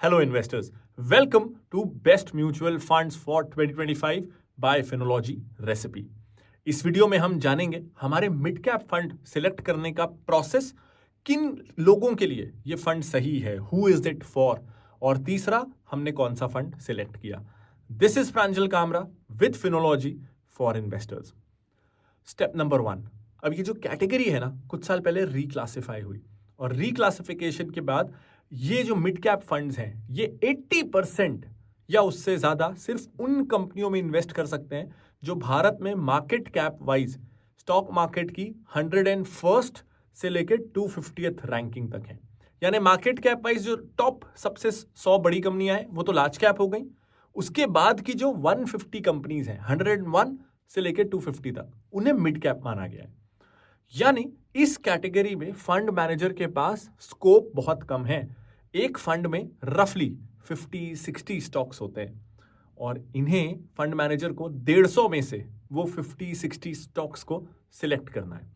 Hello investors, welcome to Best Mutual Funds for 2025 by Finology Recipe। इस video में हम जानेंगे हमारे मिड कैप फंड सिलेक्ट करने का प्रोसेस, किन लोगों के लिए ये फंड सही है, हु इज इट फॉर, और तीसरा हमने कौन सा फंड सिलेक्ट किया। This is Pranjal Kamra with Finology for investors. Step number 1, अब ये जो कैटेगरी है ना, कुछ साल पहले रिक्लासिफाई हुई और रिक्लासिफिकेशन के बाद ये जो मिड कैप फंड्स हैं ये 80% या उससे ज्यादा सिर्फ उन कंपनियों में इन्वेस्ट कर सकते हैं जो भारत में market cap wise stock market की 101st से लेकर 250th रैंकिंग तक है। यानी मार्केट कैप वाइज जो टॉप सबसे 100 बड़ी कंपनियां हैं वो तो लार्ज कैप हो गई, उसके बाद की जो 150 कंपनीज हैं 101 से लेकर 250 तक उन्हें मिड कैप माना गया है। यानी इस कैटेगरी में फंड मैनेजर के पास स्कोप बहुत कम है। एक फंड में रफली 50-60 स्टॉक्स होते हैं और इन्हें फंड मैनेजर को 150 में से वो 50-60 स्टॉक्स को सिलेक्ट करना है,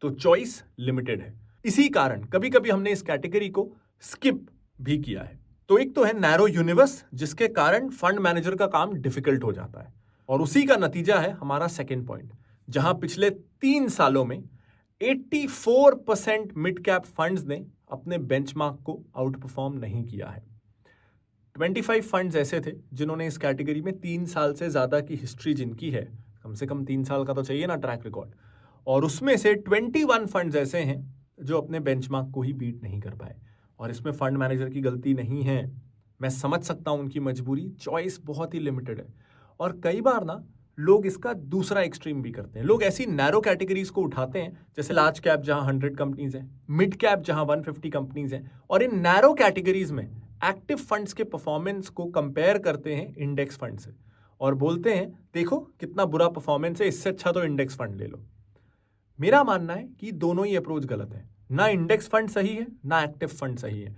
तो चॉइस लिमिटेड है। इसी कारण कभी कभी हमने इस कैटेगरी को स्किप भी किया है। तो एक तो है नैरो यूनिवर्स, जिसके कारण फंड मैनेजर का काम डिफिकल्ट हो जाता है, और उसी का नतीजा है हमारा सेकेंड पॉइंट, जहां पिछले 3 सालों में 84% मिड कैप फंड्स ने अपने बेंचमार्क को आउट परफॉर्म नहीं किया है। 25 फंड्स ऐसे थे जिन्होंने इस कैटेगरी में 3 साल से ज्यादा की हिस्ट्री जिनकी है, कम से कम 3 साल का तो चाहिए ना ट्रैक रिकॉर्ड, और उसमें से 21 फंड्स ऐसे हैं जो अपने बेंचमार्क को ही बीट नहीं कर पाए। और इसमें फंड मैनेजर की गलती नहीं है, मैं समझ सकता हूं उनकी मजबूरी, चॉइस बहुत ही लिमिटेड है। और कई बार ना लोग इसका दूसरा एक्सट्रीम भी करते हैं। लोग ऐसी नैरो कैटेगरीज को उठाते हैं, जैसे लार्ज कैप जहां 100 कंपनीज हैं, मिड कैप जहां 150 कंपनीज हैं, और इन नैरो कैटेगरीज में एक्टिव फंड्स के परफॉर्मेंस को कंपेयर करते हैं इंडेक्स फंड से और बोलते हैं देखो कितना बुरा परफॉर्मेंस है, इससे अच्छा तो इंडेक्स फंड ले लो। मेरा मानना है कि दोनों ही अप्रोच गलत है। ना इंडेक्स फंड सही है ना एक्टिव फंड सही है।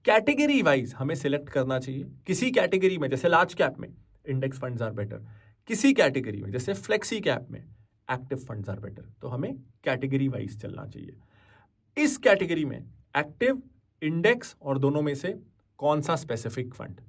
कैटेगरी वाइज हमें सिलेक्ट करना चाहिए। किसी कैटेगरी में जैसे लार्ज कैप में इंडेक्स फंड्स आर बेटर, किसी कैटेगरी में जैसे फ्लेक्सी कैप में एक्टिव फंड्स आर बेटर, तो हमें कैटेगरी वाइज चलना चाहिए। इस कैटेगरी में एक्टिव, इंडेक्स और दोनों में से कौन सा स्पेसिफिक फंड,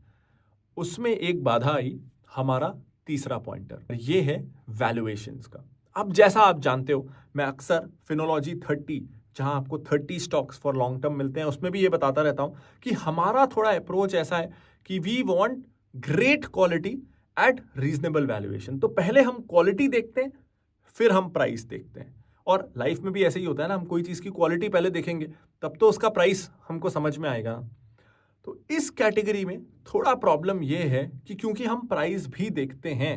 उसमें एक बाधा आई हमारा तीसरा पॉइंटर, ये है वैल्यूएशंस का। अब जैसा आप जानते हो, मैं अक्सर फिनोलॉजी 30 जहां आपको 30 स्टॉक्स फॉर लॉन्ग टर्म मिलते हैं उसमें भी ये बताता रहता हूं कि हमारा थोड़ा अप्रोच ऐसा है कि we want great quality at reasonable valuation. तो पहले हम क्वालिटी देखते हैं, फिर हम प्राइस देखते हैं। और लाइफ में भी ऐसे ही होता है ना, हम कोई चीज की क्वालिटी पहले देखेंगे तब तो उसका प्राइस हमको समझ में आएगा ना। तो इस कैटेगरी में थोड़ा प्रॉब्लम यह है कि क्योंकि हम प्राइस भी देखते हैं,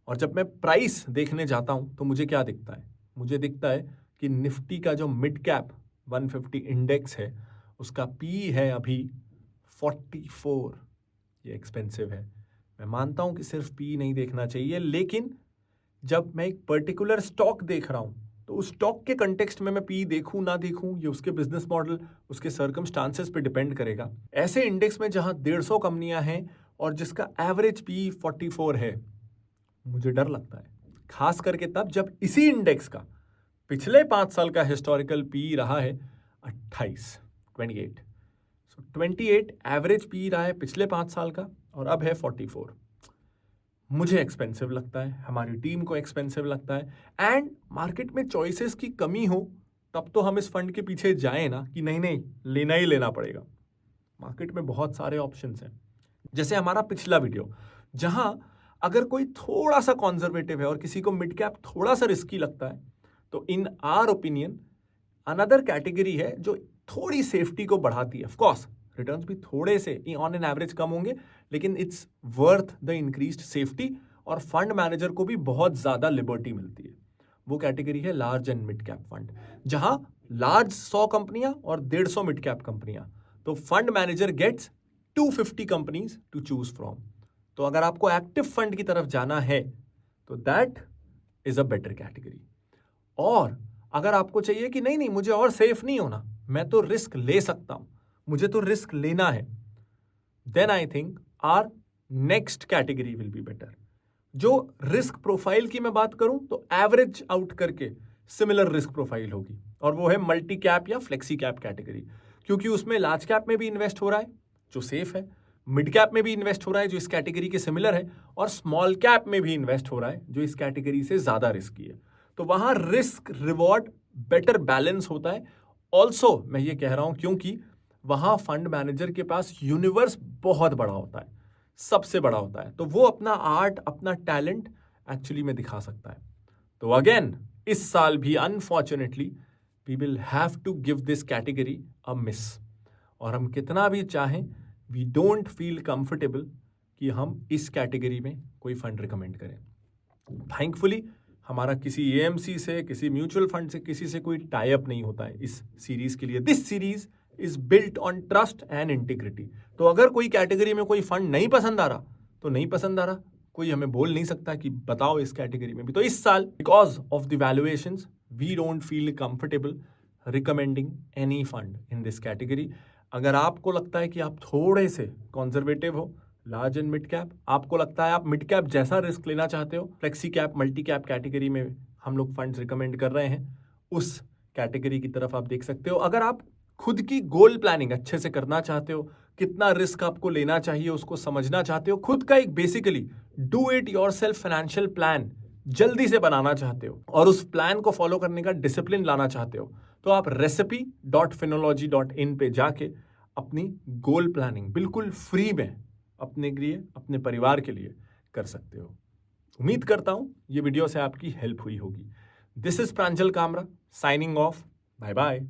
और जब मैं प्राइस देखने जाता हूं तो मुझे क्या दिखता है, मुझे दिखता है कि निफ्टी का जो मिड कैप 150 इंडेक्स है उसका पी है अभी 44। ये एक्सपेंसिव है। मैं मानता हूं कि सिर्फ पी नहीं देखना चाहिए, लेकिन जब मैं एक पर्टिकुलर स्टॉक देख रहा हूं तो उस स्टॉक के कंटेक्स्ट में मैं पी देखूं ना देखूं, ये उसके बिजनेस मॉडल, उसके सर्कमस्टांसेस पे डिपेंड करेगा। ऐसे इंडेक्स में जहां 150 कंपनियां हैं और जिसका एवरेज पी 44 है, मुझे डर लगता है, खास करके तब जब इसी इंडेक्स का पिछले 5 साल का हिस्टोरिकल पी रहा है 28। सो 28 एवरेज पी रहा है पिछले 5 साल का और अब है 44। मुझे एक्सपेंसिव लगता है, हमारी टीम को एक्सपेंसिव लगता है, एंड मार्केट में चॉइसेस की कमी हो तब तो हम इस फंड के पीछे जाएं ना कि नहीं नहीं लेना ही लेना पड़ेगा। मार्केट में बहुत सारे ऑप्शंस हैं, जैसे हमारा पिछला वीडियो जहां अगर कोई थोड़ा सा कॉन्जर्वेटिव है और किसी को मिड कैप थोड़ा सा रिस्की लगता है, तो इन आर ओपिनियन अनदर कैटेगरी है जो थोड़ी सेफ्टी को बढ़ाती है। ऑफ कोर्स रिटर्न्स भी थोड़े से ऑन एन एवरेज कम होंगे, लेकिन it's worth the increased safety और फंड मैनेजर को भी बहुत ज्यादा लिबर्टी मिलती है। वो कैटेगरी है large and mid cap fund, जहां लार्ज 100 कंपनियां और 150 मिड कैप कंपनियां, तो fund manager gets 250 companies to choose from. तो अगर आपको एक्टिव फंड की तरफ जाना है तो that is a better category. और अगर आपको चाहिए कि नहीं नहीं मुझे और सेफ नहीं होना, मैं तो रिस्क ले सकता हूं, मुझे तो रिस्क लेना है, then I think our next category will be better. जो रिस्क प्रोफाइल की मैं बात करूं तो एवरेज आउट करके सिमिलर रिस्क प्रोफाइल होगी, और वो है मल्टी कैप या फ्लेक्सी कैप कैटेगरी, क्योंकि उसमें लार्ज कैप में भी इन्वेस्ट हो रहा है, जो सेफ है, मिड कैप में भी इन्वेस्ट हो रहा है जो इस कैटेगरी के सिमिलर है, और स्मॉल कैप में भी इन्वेस्ट हो रहा है जो इस कैटेगरी से ज्यादा रिस्की है। तो वहां रिस्क रिवॉर्ड बेटर बैलेंस होता है। ऑल्सो मैं ये कह रहा हूं क्योंकि वहां फंड मैनेजर के पास यूनिवर्स बहुत बड़ा होता है, सबसे बड़ा होता है, तो वो अपना आर्ट, अपना टैलेंट एक्चुअली में दिखा सकता है। तो अगेन इस साल भी unfortunately we will have to give this category a miss, और हम कितना भी चाहें वी डोंट फील कंफर्टेबल कि हम इस कैटेगरी में कोई फंड रिकमेंड करें। थैंकफुली हमारा किसी एएमसी से, किसी म्यूचुअल फंड से, किसी से कोई टाई अप नहीं होता है इस सीरीज के लिए। This series is built on trust and integrity. तो अगर कोई कैटेगरी में कोई फंड नहीं पसंद आ रहा तो नहीं पसंद आ रहा, कोई हमें बोल नहीं सकता कि बताओ इस कैटेगरी में भी। तो इस साल because of the valuations we don't feel comfortable recommending any fund in this category. अगर आपको लगता है कि आप थोड़े से कंजर्वेटिव हो, लार्ज एंड मिड कैप, आपको लगता है आप मिड कैप जैसा रिस्क लेना चाहते हो, flexi cap, multi cap category में हम लोग फंड्स रिकमेंड कर रहे हैं, उस कैटेगरी की तरफ आप देख सकते हो। अगर आप खुद की गोल प्लानिंग अच्छे से करना चाहते हो, कितना रिस्क आपको लेना चाहिए उसको समझना चाहते हो, खुद का एक basically do it yourself financial plan जल्दी से बनाना चाहते हो और उस प्लान को फॉलो करने का डिसिप्लिन लाना चाहते हो, तो आप recipe.phinology.in पे जाके अपनी गोल प्लानिंग बिल्कुल फ्री में अपने लिए, अपने परिवार के लिए कर सकते हो। उम्मीद करता हूं ये वीडियो से आपकी हेल्प हुई होगी। This is Pranjal Kamra signing off. Bye bye.